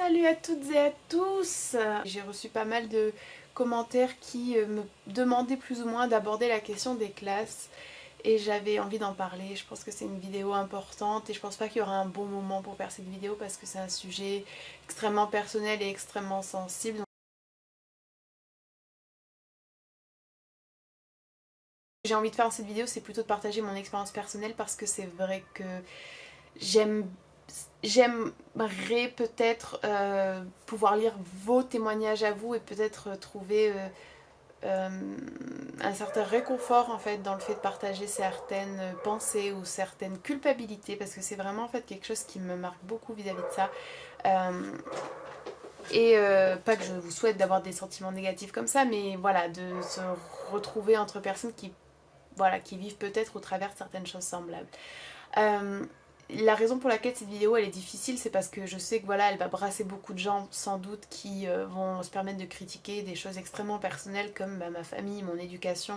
Salut à toutes et à tous. J'ai reçu pas mal de commentaires qui me demandaient plus ou moins d'aborder la question des classes et j'avais envie d'en parler. Je pense que c'est une vidéo importante et je pense pas qu'il y aura un bon moment pour faire cette vidéo parce que c'est un sujet extrêmement personnel et extrêmement sensible. J'ai envie de faire cette vidéo, c'est plutôt de partager mon expérience personnelle parce que c'est vrai que j'aime j'aimerais peut-être pouvoir lire vos témoignages à vous et peut-être trouver un certain réconfort en fait dans le fait de partager certaines pensées ou certaines culpabilités parce que c'est vraiment en fait quelque chose qui me marque beaucoup vis-à-vis de ça. Euh, pas que je vous souhaite d'avoir des sentiments négatifs comme ça, mais voilà, de se retrouver entre personnes qui, voilà, qui vivent peut-être au travers de certaines choses semblables. Euh, la raison pour laquelle cette vidéo elle est difficile, c'est parce que je sais que voilà, elle va brasser beaucoup de gens sans doute qui vont se permettre de critiquer des choses extrêmement personnelles comme ma famille, mon éducation.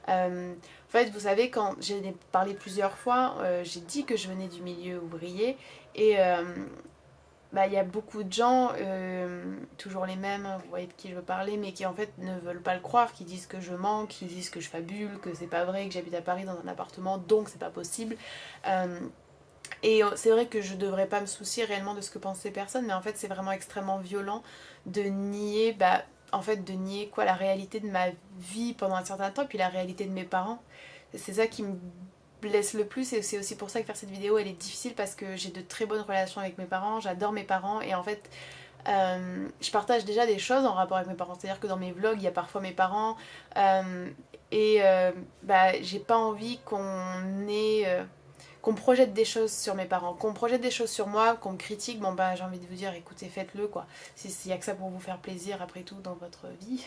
En fait, vous savez, quand j'ai parlé plusieurs fois, j'ai dit que je venais du milieu ouvrier et bah, y a beaucoup de gens, toujours les mêmes, vous voyez de qui je veux parler, mais qui en fait ne veulent pas le croire, qui disent que je manque, qui disent que je fabule, que c'est pas vrai, que j'habite à Paris dans un appartement, donc c'est pas possible. Euh, c'est vrai que je devrais pas me soucier réellement de ce que pensent ces personnes, mais en fait c'est vraiment extrêmement violent de nier, bah, en fait de nier quoi, la réalité de ma vie pendant un certain temps, puis la réalité de mes parents. C'est ça qui me blesse le plus et c'est aussi pour ça que faire cette vidéo elle est difficile parce que j'ai de très bonnes relations avec mes parents, j'adore mes parents et en fait je partage déjà des choses en rapport avec mes parents, c'est-à-dire que dans mes vlogs il y a parfois mes parents euh, bah, j'ai pas envie qu'on projette des choses sur mes parents, qu'on projette des choses sur moi, qu'on me critique, bon bah j'ai envie de vous dire écoutez faites-le quoi, s'il y a que ça pour vous faire plaisir après tout dans votre vie.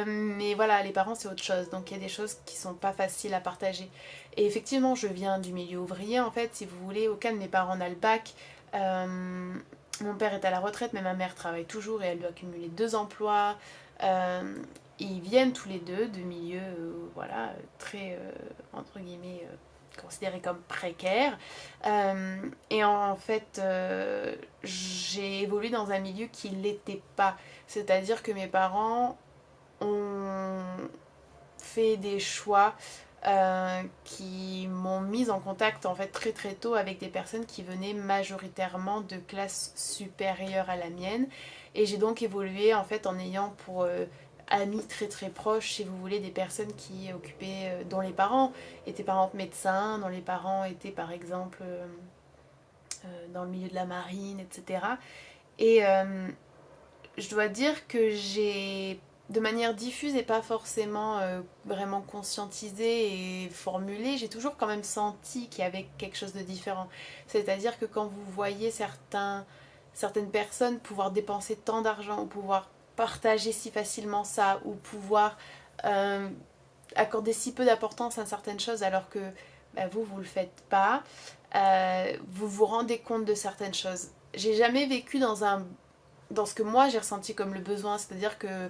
Mais voilà, les parents c'est autre chose, donc il y a des choses qui sont pas faciles à partager. Et effectivement je viens du milieu ouvrier en fait, si vous voulez, aucun de mes parents n'a le bac. Mon père est à la retraite mais ma mère travaille toujours et elle doit accumuler 2 emplois. Euh, ils viennent tous les deux de milieux voilà, très entre guillemets considéré comme précaire. Et en fait, j'ai évolué dans un milieu qui ne l'était pas. C'est-à-dire que mes parents ont fait des choix qui m'ont mise en contact en fait très très tôt avec des personnes qui venaient majoritairement de classes supérieures à la mienne et j'ai donc évolué en fait en ayant pour amis très très proches si vous voulez des personnes qui occupaient dont les parents étaient par exemple médecins, dont les parents étaient par exemple dans le milieu de la marine, etc. Et je dois dire que j'ai, de manière diffuse et pas forcément vraiment conscientisée et formulée, j'ai toujours quand même senti qu'il y avait quelque chose de différent. C'est-à-dire que quand vous voyez certaines personnes pouvoir dépenser tant d'argent ou pouvoir partager si facilement ça ou pouvoir euh, accorder si peu d'importance à certaines choses alors que bah, vous le faites pas, vous vous rendez compte de certaines choses. J'ai jamais vécu dans ce que moi j'ai ressenti comme le besoin, c'est-à-dire que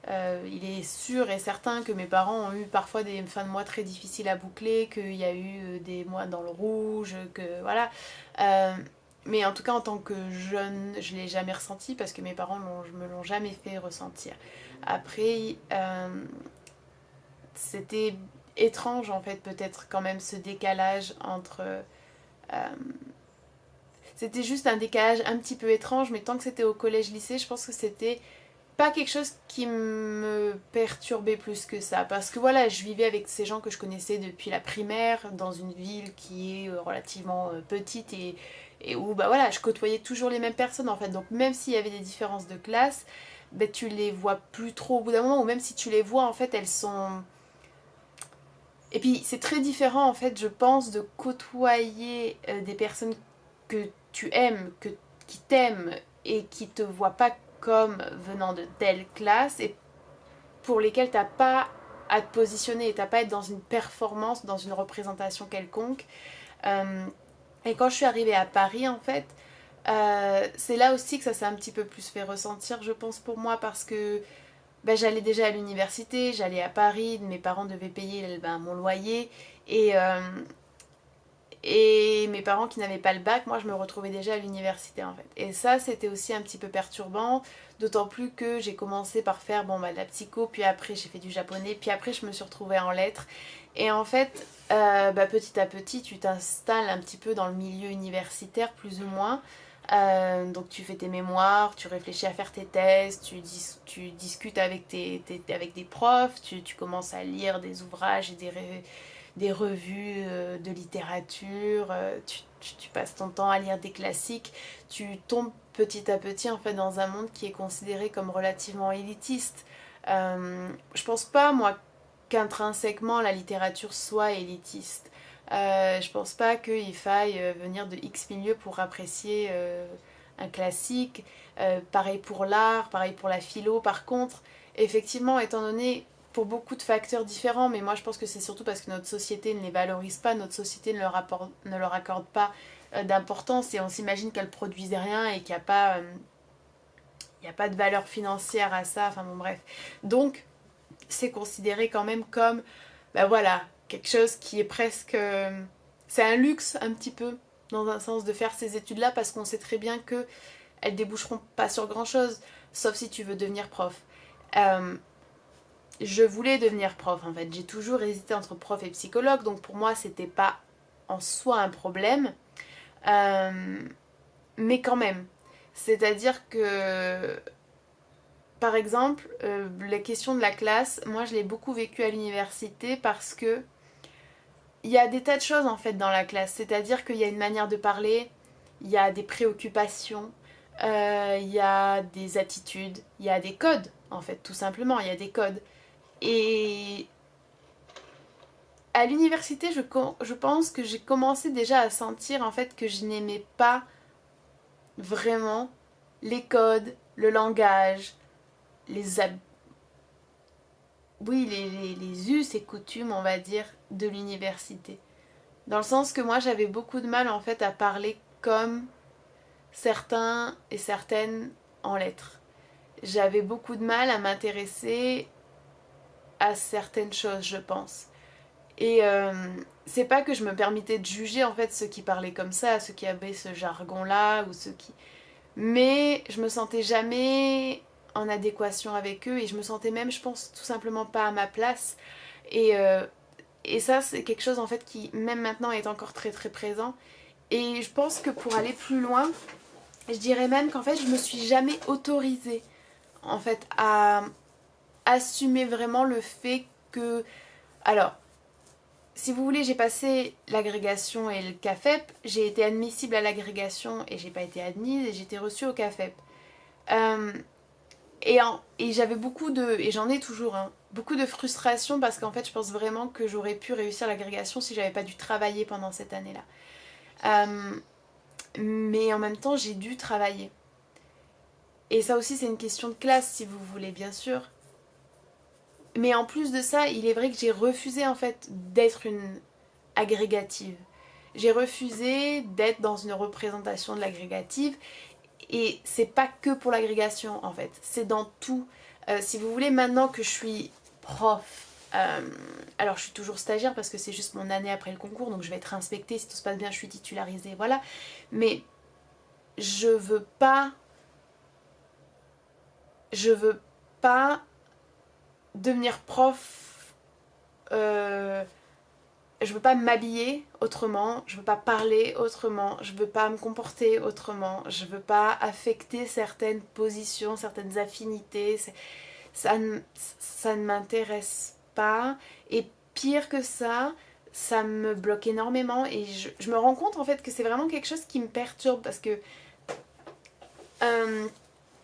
il est sûr et certain que mes parents ont eu parfois des fins de mois très difficiles à boucler, qu'il y a eu des mois dans le rouge, que voilà. Euh, mais en tout cas en tant que jeune, je l'ai jamais ressenti parce que mes parents me l'ont jamais fait ressentir. Après, c'était étrange en fait peut-être quand même ce décalage entre c'était juste un décalage un petit peu étrange, mais tant que c'était au collège-lycée, je pense que c'était pas quelque chose qui me perturbait plus que ça. Parce que voilà, je vivais avec ces gens que je connaissais depuis la primaire, dans une ville qui est relativement petite et où bah voilà, je côtoyais toujours les mêmes personnes en fait. Donc même s'il y avait des différences de classe, bah, tu les vois plus trop au bout d'un moment, ou même si tu les vois, en fait, elles sont. Et puis c'est très différent en fait, je pense, de côtoyer des personnes que tu aimes, qui t'aiment et qui te voient pas comme venant de telle classe et pour lesquelles t'as pas à te positionner et t'as pas à être dans une performance, dans une représentation quelconque. Euh, et quand je suis arrivée à Paris en fait, c'est là aussi que ça s'est un petit peu plus fait ressentir, je pense, pour moi, parce que ben, j'allais déjà à l'université, j'allais à Paris, mes parents devaient payer ben, mon loyer. Et, Et mes parents qui n'avaient pas le bac, moi je me retrouvais déjà à l'université en fait. Et ça c'était aussi un petit peu perturbant, d'autant plus que j'ai commencé par faire de la psycho, puis après j'ai fait du japonais, puis après je me suis retrouvée en lettres. Et en fait, petit à petit tu t'installes un petit peu dans le milieu universitaire plus ou moins. Donc tu fais tes mémoires, tu réfléchis à faire tes thèses, tu discutes avec, avec des profs, tu commences à lire des ouvrages et des revues de littérature, tu passes ton temps à lire des classiques, tu tombes petit à petit en fait dans un monde qui est considéré comme relativement élitiste. Je pense pas moi qu'intrinsèquement la littérature soit élitiste. Je pense pas qu'il faille venir de X milieu pour apprécier un classique. Pareil pour l'art, pareil pour la philo. Par contre, effectivement, étant donné pour beaucoup de facteurs différents, mais moi je pense que c'est surtout parce que notre société ne les valorise pas, notre société ne leur accorde pas d'importance et on s'imagine qu'elles produisent rien et qu'il n'y a pas, y a pas de valeur financière à ça, enfin bon bref. Donc c'est considéré quand même comme, voilà, quelque chose qui est presque... c'est un luxe un petit peu, dans un sens, de faire ces études-là parce qu'on sait très bien que elles déboucheront pas sur grand-chose, sauf si tu veux devenir prof. Je voulais devenir prof en fait, j'ai toujours hésité entre prof et psychologue, donc pour moi c'était pas en soi un problème, mais quand même. C'est-à-dire que, par exemple, la question de la classe, moi je l'ai beaucoup vécu à l'université parce que il y a des tas de choses en fait dans la classe, c'est-à-dire qu'il y a une manière de parler, il y a des préoccupations, il y a des attitudes, il y a des codes en fait, tout simplement, il y a des codes. Et à l'université, je pense que j'ai commencé déjà à sentir en fait que je n'aimais pas vraiment les codes, le langage, les les us et coutumes, on va dire, de l'université. Dans le sens que moi, j'avais beaucoup de mal en fait à parler comme certains et certaines en lettres. J'avais beaucoup de mal à m'intéresser à certaines choses, je pense. Et c'est pas que je me permettais de juger en fait ceux qui parlaient comme ça, ceux qui avaient ce jargon-là, ou ceux qui... Mais je me sentais jamais en adéquation avec eux et je me sentais même, je pense, tout simplement pas à ma place. Et, euh, et ça, c'est quelque chose en fait qui, même maintenant, est encore très très présent. Et je pense que pour aller plus loin, je dirais même qu'en fait, je me suis jamais autorisée en fait à assumer vraiment le fait que... Alors, si vous voulez, j'ai passé l'agrégation et le CAFEP, j'ai été admissible à l'agrégation et j'ai pas été admise et j'ai été reçue au CAFEP. Euh, et j'avais beaucoup de, et j'en ai toujours, hein, beaucoup de frustration parce qu'en fait je pense vraiment que j'aurais pu réussir l'agrégation si j'avais pas dû travailler pendant cette année-là. Mais en même temps j'ai dû travailler. Et ça aussi c'est une question de classe si vous voulez bien sûr. Mais en plus de ça, il est vrai que j'ai refusé en fait d'être une agrégative. J'ai refusé d'être dans une représentation de l'agrégative et c'est pas que pour l'agrégation en fait, c'est dans tout. Si vous voulez, maintenant que je suis prof, alors je suis toujours stagiaire parce que c'est juste mon année après le concours, donc je vais être inspectée, si tout se passe bien je suis titularisée, voilà. Mais je veux pas, je veux pas devenir prof, je veux pas m'habiller autrement, je veux pas parler autrement, je veux pas me comporter autrement, je veux pas affecter certaines positions, certaines affinités, ça ne m'intéresse pas. Et pire que ça me bloque énormément et je me rends compte en fait que c'est vraiment quelque chose qui me perturbe parce que euh,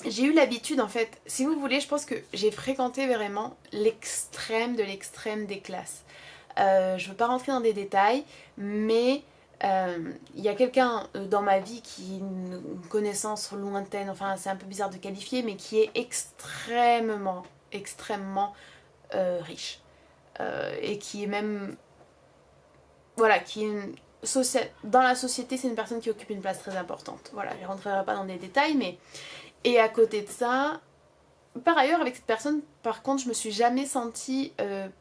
j'ai eu l'habitude en fait, si vous voulez, je pense que j'ai fréquenté vraiment l'extrême de l'extrême des classes. Je veux pas rentrer dans des détails, mais il y a quelqu'un dans ma vie qui une connaissance lointaine, enfin c'est un peu bizarre de qualifier, mais qui est extrêmement, extrêmement riche. Et qui est même, voilà, qui est dans la société, c'est une personne qui occupe une place très importante. Voilà, je ne rentrerai pas dans des détails, mais... Et à côté de ça, par ailleurs, avec cette personne, par contre, je me suis jamais sentie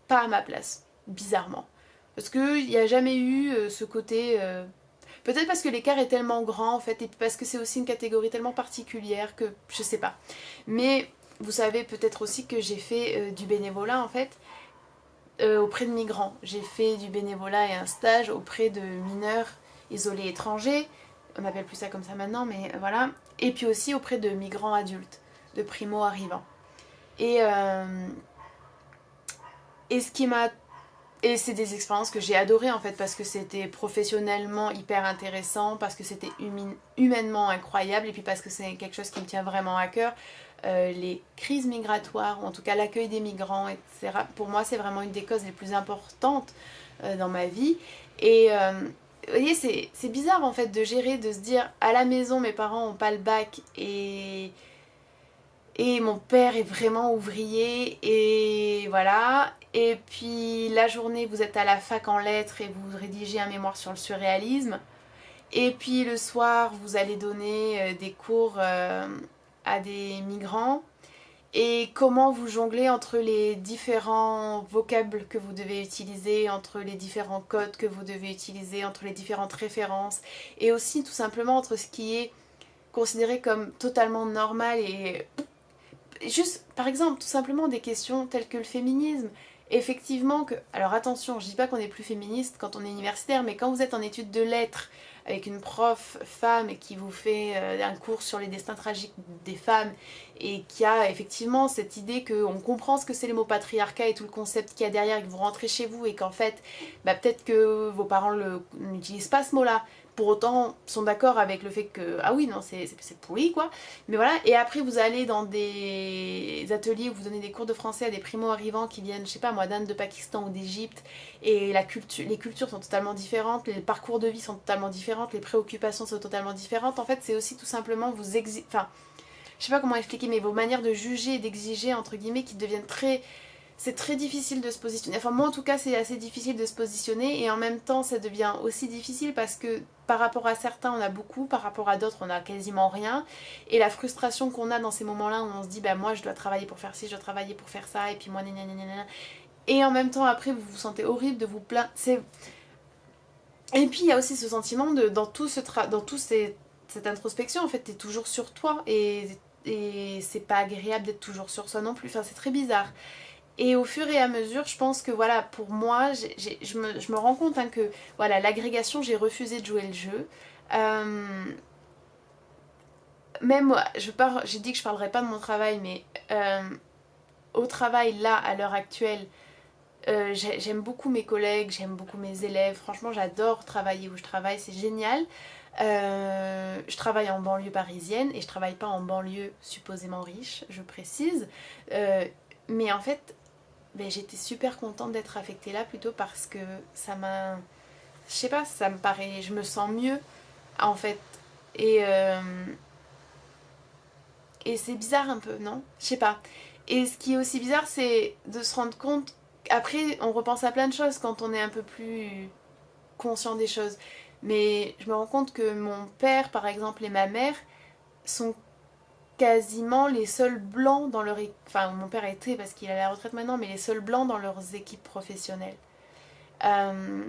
pas à ma place, bizarrement. Parce qu'il n'y a jamais eu ce côté Peut-être parce que l'écart est tellement grand en fait, et parce que c'est aussi une catégorie tellement particulière que je sais pas. Mais vous savez peut-être aussi que j'ai fait du bénévolat en fait auprès de migrants. J'ai fait du bénévolat et un stage auprès de mineurs isolés étrangers. On n'appelle plus ça comme ça maintenant, mais voilà. Et puis aussi auprès de migrants adultes, de primo-arrivants. Et, euh, et ce qui m'a et c'est des expériences que j'ai adorées en fait parce que c'était professionnellement hyper intéressant, parce que c'était humainement incroyable et puis parce que c'est quelque chose qui me tient vraiment à cœur. Les crises migratoires, ou en tout cas l'accueil des migrants, etc. Pour moi c'est vraiment une des causes les plus importantes dans ma vie. Et vous voyez c'est bizarre en fait de gérer, de se dire à la maison mes parents n'ont pas le bac et mon père est vraiment ouvrier et voilà. Et puis la journée, vous êtes à la fac en lettres et vous rédigez un mémoire sur le surréalisme. Et puis le soir, vous allez donner des cours à des migrants. Et comment vous jonglez entre les différents vocables que vous devez utiliser, entre les différents codes que vous devez utiliser, entre les différentes références. Et aussi tout simplement entre ce qui est considéré comme totalement normal et juste, par exemple, tout simplement des questions telles que le féminisme. Effectivement que... Alors attention, je dis pas qu'on est plus féministe quand on est universitaire, mais quand vous êtes en études de lettres, avec une prof femme et qui vous fait un cours sur les destins tragiques des femmes, et qui a effectivement cette idée qu'on comprend ce que c'est les mots patriarcat et tout le concept qu'il y a derrière, et que vous rentrez chez vous et qu'en fait, bah, peut-être que vos parents n'utilisent pas ce mot-là, pour autant sont d'accord avec le fait que ah oui non c'est pourri quoi, mais voilà. Et après vous allez dans des ateliers où vous donnez des cours de français à des primo arrivants qui viennent je sais pas moi d'Inde, de Pakistan ou d'Égypte, et les cultures sont totalement différentes, les parcours de vie sont totalement différentes, les préoccupations sont totalement différentes. En fait c'est aussi tout simplement enfin je sais pas comment expliquer, mais vos manières de juger et d'exiger entre guillemets qui deviennent très... C'est très difficile de se positionner. Enfin, moi en tout cas, c'est assez difficile de se positionner, et en même temps, ça devient aussi difficile parce que par rapport à certains, on a beaucoup, par rapport à d'autres, on a quasiment rien. Et la frustration qu'on a dans ces moments-là où on se dit, bah moi, je dois travailler pour faire ci, je dois travailler pour faire ça, et puis moi, nanana. Et en même temps, après, vous vous sentez horrible de vous plaindre. Et puis, il y a aussi ce sentiment de, cette introspection, en fait, t'es toujours sur toi, et c'est pas agréable d'être toujours sur soi non plus. Enfin, c'est très bizarre. Et au fur et à mesure, je pense que voilà, pour moi, je me rends compte hein, que voilà, l'agrégation, j'ai refusé de jouer le jeu. Euh, Même, j'ai dit que je parlerai pas de mon travail, mais au travail, là, à l'heure actuelle, j'aime beaucoup mes collègues, j'aime beaucoup mes élèves. Franchement, j'adore travailler où je travaille, c'est génial. Je travaille en banlieue parisienne et je travaille pas en banlieue supposément riche, je précise. Mais en fait, ben, j'étais super contente d'être affectée là plutôt parce que ça m'a... Je sais pas, ça me paraît... Je me sens mieux en fait. Et, euh, et c'est bizarre un peu, non? Je sais pas. Et ce qui est aussi bizarre, c'est de se rendre compte... Après, on repense à plein de choses quand on est un peu plus conscient des choses. Mais je me rends compte que mon père, par exemple, et ma mère sont quasiment les seuls blancs dans leur... Enfin, mon père était parce qu'il est à la retraite maintenant, mais les seuls blancs dans leurs équipes professionnelles. Euh,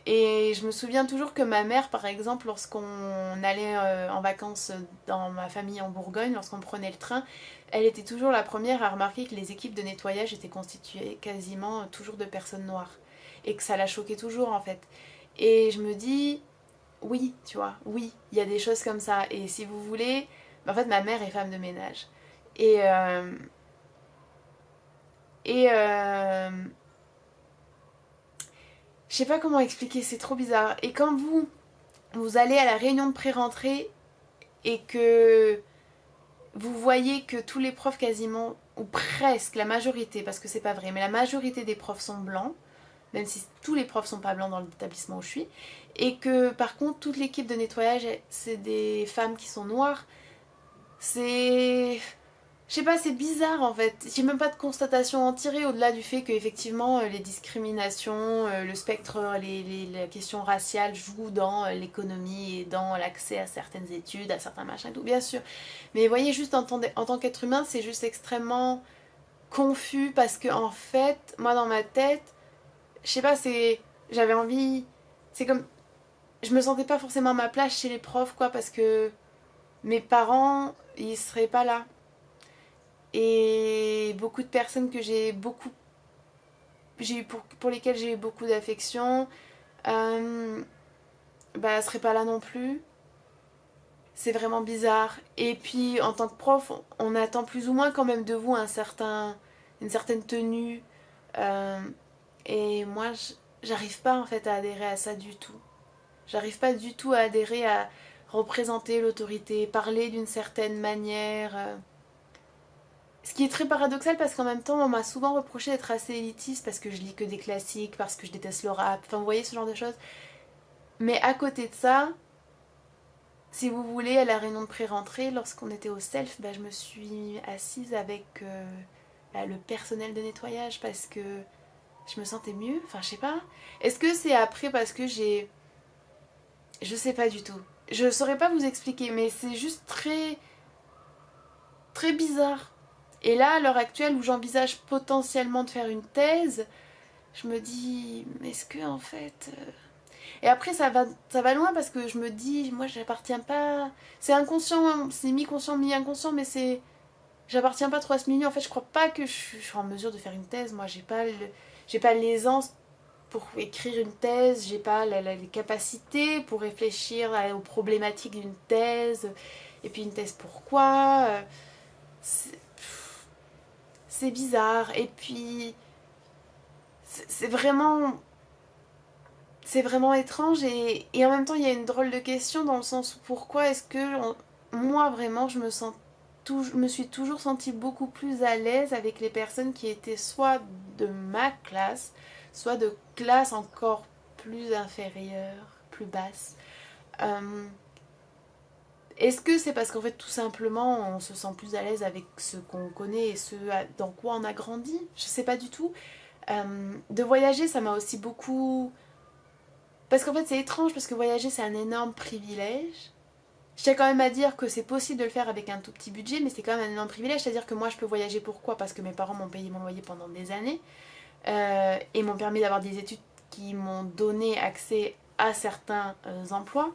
et je me souviens toujours que ma mère, par exemple, lorsqu'on allait en vacances dans ma famille en Bourgogne, lorsqu'on prenait le train, elle était toujours la première à remarquer que les équipes de nettoyage étaient constituées quasiment toujours de personnes noires. Et que ça la choquait toujours en fait. Et je me dis, oui, tu vois, oui, il y a des choses comme ça. Et si vous voulez, en fait, ma mère est femme de ménage. Et, euh, et je sais pas comment expliquer, c'est trop bizarre. Et quand vous allez à la réunion de pré-rentrée et que vous voyez que tous les profs quasiment, ou presque la majorité, parce que c'est pas vrai, mais la majorité des profs sont blancs, même si tous les profs sont pas blancs dans l'établissement où je suis, et que par contre toute l'équipe de nettoyage c'est des femmes qui sont noires, c'est... Je sais pas, c'est bizarre en fait. J'ai même pas de constatation à en tirer au-delà du fait qu'effectivement les discriminations, le spectre, la question raciale jouent dans l'économie et dans l'accès à certaines études, à certains machins et tout, bien sûr. Mais vous voyez, juste en tant qu'être humain, c'est juste extrêmement confus parce que en fait, moi dans ma tête, je sais pas, c'est... J'avais envie... C'est comme... je me sentais pas forcément à ma place chez les profs, quoi, parce que mes parents, ils seraient pas là. Et beaucoup de personnes que j'ai eu pour lesquelles j'ai eu beaucoup d'affection, bah, seraient pas là non plus. C'est vraiment bizarre. Et puis, en tant que prof, on attend plus ou moins quand même de vous une certaine tenue. Euh, et moi, j'arrive pas en fait à adhérer à ça du tout. J'arrive pas du tout à adhérer à représenter l'autorité, parler d'une certaine manière. Ce qui est très paradoxal parce qu'en même temps, on m'a souvent reproché d'être assez élitiste parce que je lis que des classiques, parce que je déteste le rap, enfin vous voyez ce genre de choses. Mais à côté de ça, si vous voulez, à la réunion de pré-rentrée, lorsqu'on était au self, bah, je me suis assise avec bah, le personnel de nettoyage parce que je me sentais mieux. Enfin, je sais pas. Est-ce que c'est après parce que j'ai... Je sais pas du tout. Je saurais pas vous expliquer, mais c'est juste très... très bizarre. Et là, à l'heure actuelle où j'envisage potentiellement de faire une thèse, je me dis, est-ce que en fait... Et après, ça va loin parce que je me dis, moi, j'appartiens pas... C'est inconscient, c'est mi-conscient, mi-inconscient, mais c'est... J'appartiens pas trop à ce milieu. En fait, je crois pas que je suis en mesure de faire une thèse. Moi, j'ai pas l'aisance pour écrire une thèse, j'ai pas les capacités pour réfléchir aux problématiques d'une thèse. Et puis une thèse, pourquoi c'est c'est bizarre. Et puis, c'est vraiment c'est vraiment étrange et en même temps il y a une drôle de question dans le sens où pourquoi est-ce que moi vraiment je me suis toujours sentie beaucoup plus à l'aise avec les personnes qui étaient soit de ma classe, soit de classe encore plus inférieure, plus basse. Euh, Est-ce que c'est parce qu'en fait tout simplement on se sent plus à l'aise avec ce qu'on connaît et ce dans quoi on a grandi? Je sais pas du tout. De voyager ça m'a aussi beaucoup parce qu'en fait, c'est étrange parce que voyager, c'est un énorme privilège. Je tiens quand même à dire que c'est possible de le faire avec un tout petit budget, mais c'est quand même un énorme privilège. C'est-à-dire que moi, je peux voyager pourquoi? Parce que mes parents m'ont payé mon loyer pendant des années et m'ont permis d'avoir des études qui m'ont donné accès à certains emplois.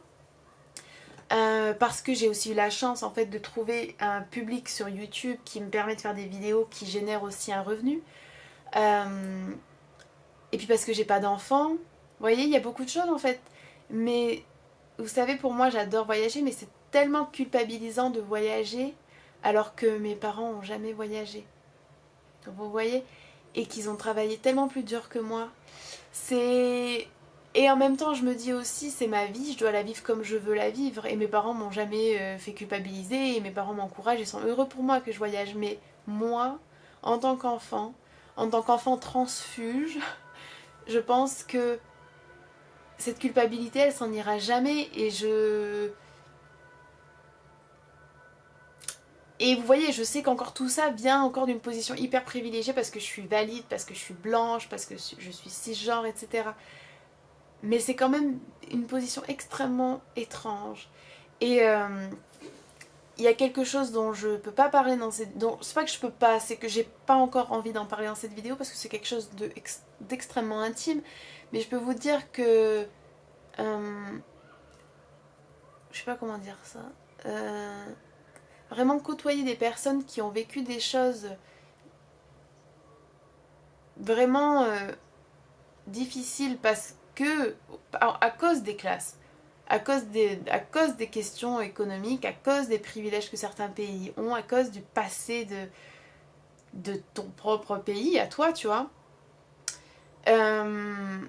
Parce que j'ai aussi eu la chance en fait de trouver un public sur YouTube qui me permet de faire des vidéos qui génèrent aussi un revenu. Euh, et puis parce que j'ai pas d'enfants. Vous voyez, il y a beaucoup de choses en fait. Mais vous savez, pour moi, j'adore voyager, mais c'est tellement culpabilisant de voyager alors que mes parents ont jamais voyagé. Vous voyez? Et qu'ils ont travaillé tellement plus dur que moi. C'est... Et en même temps, je me dis aussi, c'est ma vie, je dois la vivre comme je veux la vivre. Et mes parents m'ont jamais fait culpabiliser, et mes parents m'encouragent, ils sont heureux pour moi que je voyage. Mais moi, en tant qu'enfant transfuge, je pense que cette culpabilité, elle s'en ira jamais. Et vous voyez, je sais qu'encore tout ça vient encore d'une position hyper privilégiée parce que je suis valide, parce que je suis blanche, parce que je suis cisgenre, etc. Mais c'est quand même une position extrêmement étrange. Et il y a quelque chose dont je peux pas parler dans cette... C'est pas que je peux pas, c'est que j'ai pas encore envie d'en parler dans cette vidéo parce que c'est quelque chose d'extrêmement intime. Mais je peux vous dire que... je sais pas comment dire ça. Vraiment côtoyer des personnes qui ont vécu des choses vraiment difficiles parce que à cause des classes, à cause des questions économiques, à cause des privilèges que certains pays ont, à cause du passé de ton propre pays, à toi, tu vois. Euh,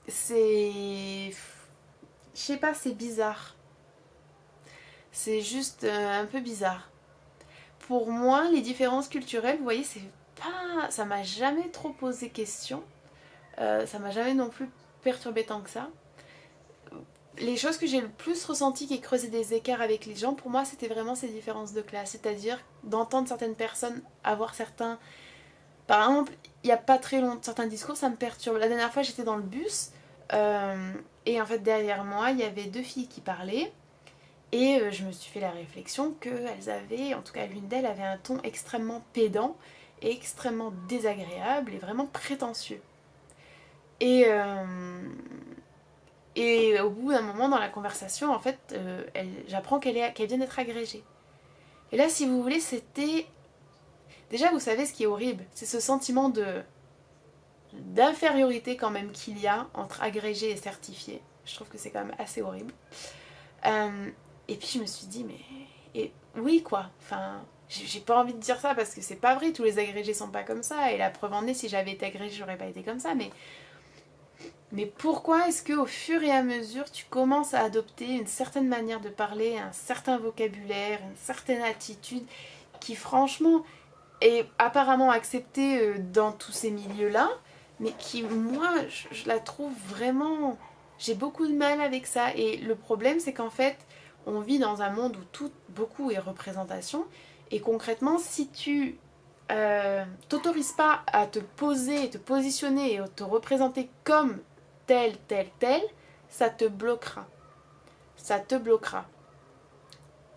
c'est... Je sais pas, c'est bizarre. C'est juste un peu bizarre. Pour moi, les différences culturelles, vous voyez, c'est pas... Ça m'a jamais trop posé question. Ça m'a jamais non plus perturbé tant que ça. Les choses que j'ai le plus ressenties qui creusaient des écarts avec les gens, pour moi, c'était vraiment ces différences de classe. C'est-à-dire d'entendre certaines personnes avoir certains... Par exemple, il n'y a pas très longtemps, certains discours, ça me perturbe. La dernière fois, j'étais dans le bus, et en fait, derrière moi, il y avait deux filles qui parlaient. Et je me suis fait la réflexion qu'elles avaient, en tout cas l'une d'elles avait un ton extrêmement pédant et extrêmement désagréable et vraiment prétentieux. Et Et au bout d'un moment dans la conversation, en fait, j'apprends qu'elle vient d'être agrégée. Et là, si vous voulez, c'était... Déjà, vous savez ce qui est horrible, c'est ce sentiment d'infériorité quand même qu'il y a entre agrégé et certifié. Je trouve que c'est quand même assez horrible. Et puis je me suis dit, mais... Et oui quoi, enfin... J'ai pas envie de dire ça parce que c'est pas vrai, tous les agrégés sont pas comme ça. Et la preuve en est, si j'avais été agrégée, j'aurais pas été comme ça. Mais pourquoi est-ce qu'au fur et à mesure, tu commences à adopter une certaine manière de parler, un certain vocabulaire, une certaine attitude qui franchement est apparemment acceptée dans tous ces milieux-là, mais qui, moi, je la trouve vraiment... J'ai beaucoup de mal avec ça. Et le problème, c'est qu'en fait, on vit dans un monde où beaucoup est représentation. Et concrètement, si tu t'autorises pas à te poser, te positionner et te représenter comme tel, tel, tel, ça te bloquera. Ça te bloquera.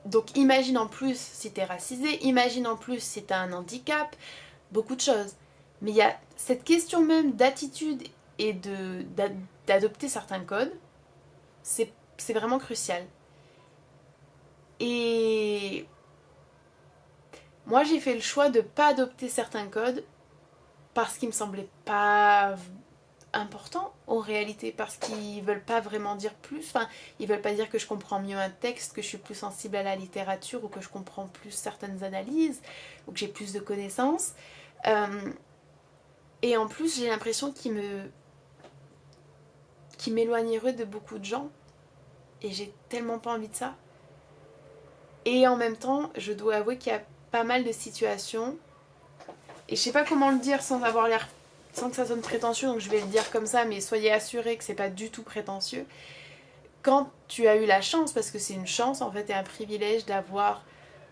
Donc imagine en plus si t'es racisé, imagine en plus si t'as un handicap, beaucoup de choses. Mais il y a cette question même d'attitude et d'adopter certains codes, c'est vraiment crucial. Et moi j'ai fait le choix de ne pas adopter certains codes parce qu'ils me semblaient pas important en réalité, parce qu'ils veulent pas vraiment dire plus, enfin ils veulent pas dire que je comprends mieux un texte, que je suis plus sensible à la littérature ou que je comprends plus certaines analyses ou que j'ai plus de connaissances. Et en plus j'ai l'impression qu'ils m'éloigneraient de beaucoup de gens et j'ai tellement pas envie de ça. Et en même temps je dois avouer qu'il y a pas mal de situations et je sais pas comment le dire sans avoir l'air, sans que ça sonne prétentieux, donc je vais le dire comme ça, mais soyez assurés que c'est pas du tout prétentieux. Quand tu as eu la chance, parce que c'est une chance en fait et un privilège d'avoir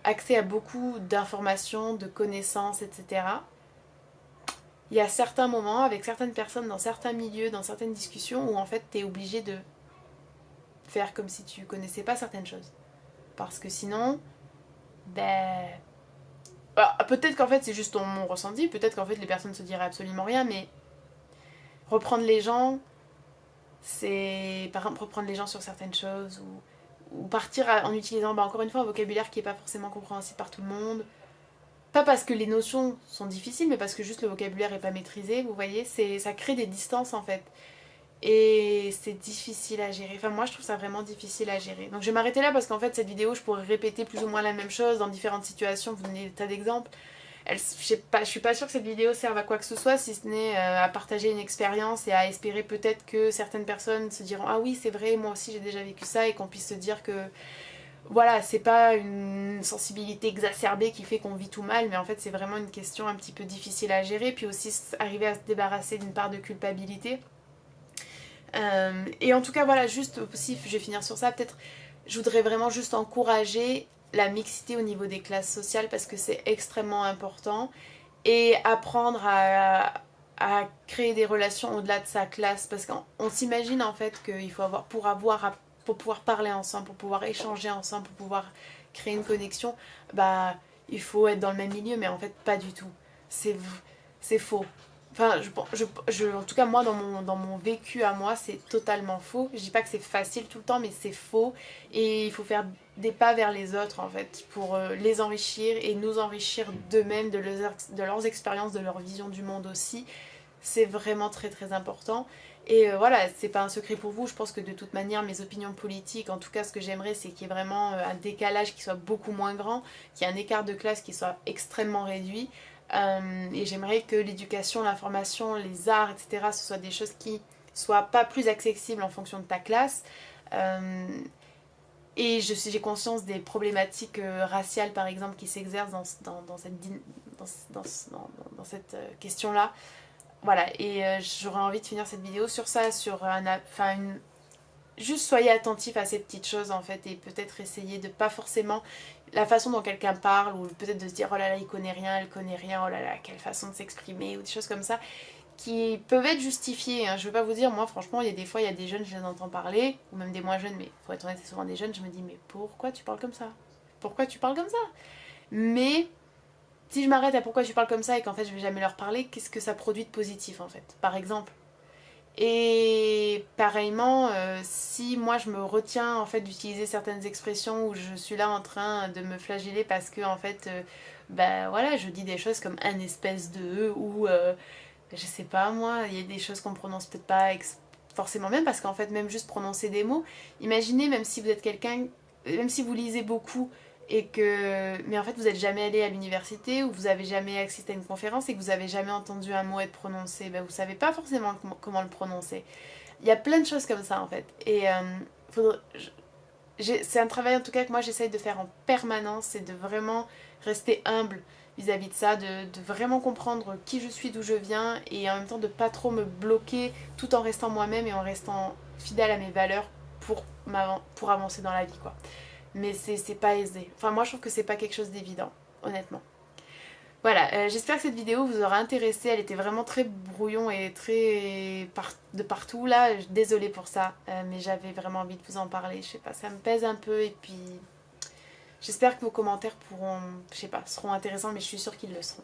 accès à beaucoup d'informations, de connaissances, etc. Il y a certains moments avec certaines personnes dans certains milieux, dans certaines discussions où en fait t'es obligé de faire comme si tu connaissais pas certaines choses. Parce que sinon, ben... Alors, peut-être qu'en fait c'est juste mon ressenti, peut-être qu'en fait les personnes se diraient absolument rien, mais reprendre les gens, c'est par exemple reprendre les gens sur certaines choses ou partir en utilisant encore une fois un vocabulaire qui n'est pas forcément compréhensible par tout le monde. Pas parce que les notions sont difficiles, mais parce que juste le vocabulaire n'est pas maîtrisé, vous voyez, ça crée des distances en fait. Et c'est difficile à gérer. Enfin, moi, je trouve ça vraiment difficile à gérer. Donc, je vais m'arrêter là parce qu'en fait, cette vidéo, je pourrais répéter plus ou moins la même chose dans différentes situations. Vous donnez des tas d'exemples. Je suis pas sûre que cette vidéo serve à quoi que ce soit, si ce n'est à partager une expérience et à espérer peut-être que certaines personnes se diront ah oui, c'est vrai, moi aussi j'ai déjà vécu ça, et qu'on puisse se dire que voilà, c'est pas une sensibilité exacerbée qui fait qu'on vit tout mal, mais en fait, c'est vraiment une question un petit peu difficile à gérer. Puis aussi, arriver à se débarrasser d'une part de culpabilité. Et en tout cas, voilà, juste aussi, je vais finir sur ça, peut-être, je voudrais vraiment juste encourager la mixité au niveau des classes sociales parce que c'est extrêmement important et apprendre à créer des relations au-delà de sa classe parce qu'on s'imagine en fait qu'il faut pour pouvoir parler ensemble, pour pouvoir échanger ensemble, pour pouvoir créer une connexion, bah il faut être dans le même milieu, mais en fait pas du tout. C'est faux. Enfin, en tout cas, moi, dans mon vécu à moi, c'est totalement faux. Je dis pas que c'est facile tout le temps, mais c'est faux. Et il faut faire des pas vers les autres, en fait, pour les enrichir et nous enrichir d'eux-mêmes, de leurs expériences, de leur vision du monde aussi. C'est vraiment très, très important. Et voilà, c'est pas un secret pour vous. Je pense que de toute manière, mes opinions politiques, en tout cas, ce que j'aimerais, c'est qu'il y ait vraiment un décalage qui soit beaucoup moins grand, qu'il y ait un écart de classe qui soit extrêmement réduit. Et j'aimerais que l'éducation, l'information, les arts, etc., ce soit des choses qui soient pas plus accessibles en fonction de ta classe. Et j'ai conscience des problématiques raciales, par exemple, qui s'exercent dans cette question-là. Voilà, et j'aurais envie de finir cette vidéo sur ça, juste soyez attentifs à ces petites choses en fait, et peut-être essayer de pas forcément la façon dont quelqu'un parle, ou peut-être de se dire oh là là il connaît rien, elle connaît rien, oh là là quelle façon de s'exprimer, ou des choses comme ça qui peuvent être justifiées, hein. Je veux pas vous dire, moi franchement il y a des fois il y a des jeunes, je les entends parler, ou même des moins jeunes, mais faut être honnête c'est souvent des jeunes, je me dis mais pourquoi tu parles comme ça? Pourquoi tu parles comme ça? Mais si je m'arrête à pourquoi tu parles comme ça et qu'en fait je vais jamais leur parler, qu'est-ce que ça produit de positif en fait, par exemple? Et pareillement, si moi je me retiens en fait d'utiliser certaines expressions où je suis là en train de me flageller parce que en fait, bah voilà, je dis des choses comme un espèce de ou je sais pas moi, il y a des choses qu'on prononce peut-être pas forcément bien parce qu'en fait même juste prononcer des mots, imaginez même si vous êtes quelqu'un, même si vous lisez beaucoup et que mais en fait vous êtes jamais allé à l'université ou vous avez jamais assisté à une conférence et que vous avez jamais entendu un mot être prononcé, ben vous savez pas forcément comment le prononcer. Il y a plein de choses comme ça en fait et faudrait, c'est un travail en tout cas que moi j'essaye de faire en permanence, c'est de vraiment rester humble vis-à-vis de ça, de vraiment comprendre qui je suis, d'où je viens et en même temps de pas trop me bloquer tout en restant moi-même et en restant fidèle à mes valeurs pour avancer dans la vie quoi. Mais c'est pas aisé. Enfin moi je trouve que c'est pas quelque chose d'évident, honnêtement. Voilà, j'espère que cette vidéo vous aura intéressé. Elle était vraiment très brouillon et très de partout là. Désolée pour ça, mais j'avais vraiment envie de vous en parler. Je sais pas, ça me pèse un peu et puis j'espère que vos commentaires pourront, je sais pas, seront intéressants, mais je suis sûre qu'ils le seront.